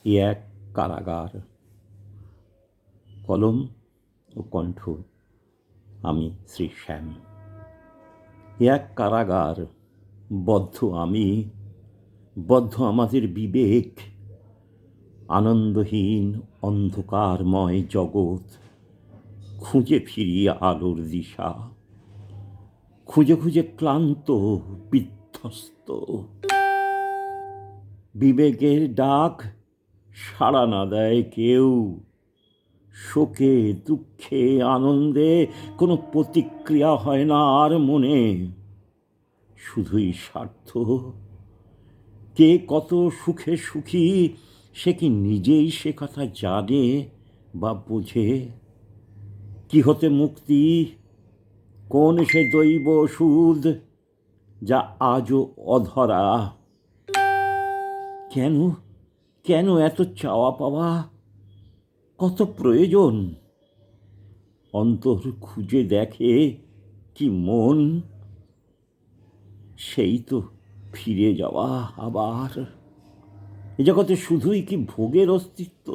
এ এক কারাগার। কলম ও কণ্ঠ আমি শ্রী শ্যাম। এ এক কারাগার, বদ্ধ আমি, বদ্ধ আমাদের বিবেক। আনন্দহীন অন্ধকারময় জগৎ, খুঁজে ফিরি আলোর দিশা, খুঁজে খুঁজে ক্লান্ত বিধ্বস্ত। বিবেকের ডাক সাড়া না দেয় কেউ, শোকে দুঃখে আনন্দে কোনো প্রতিক্রিয়া হয় না আর মনে। শুধুই স্বার্থ। কে কত সুখে সুখী সে কি নিজেই সে কথা জানে বা বোঝে? কি হতে মুক্তি, কোন সে দৈব ওষুধ যা আজও অধরা? কেন কেন এত চাওয়া পাওয়া, কত প্রয়োজন? অন্তর খুঁজে দেখে কি মন, সেই তো ফিরে যাওয়া আবার। এ জগতে শুধুই কি ভোগের অস্তিত্ব?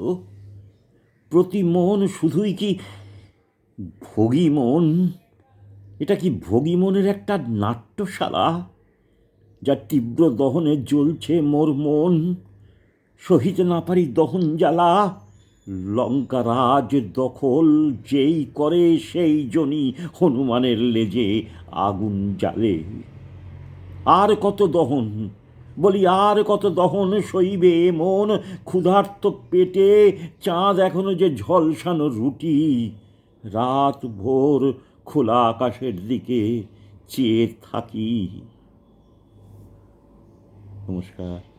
প্রতি মন শুধুই কি ভোগী মন? এটা কি ভোগী মনের একটা নাট্যশালা, যার তীব্র দহনে জ্বলছে মোর মন? সহিতে না পারি দহন জ্বালা, লঙ্কারাজ দখল যেই করে সেই জনই হনুমানের লেজে আগুন জ্বালে। আর কত দহন, বলি আর কত দহন সইবে মন? ক্ষুধার্ত পেটে চাঁদ এখনো যে ঝলসানো রুটি, রাত ভোর খোলা আকাশের দিকে চেয়ে থাকি। নমস্কার।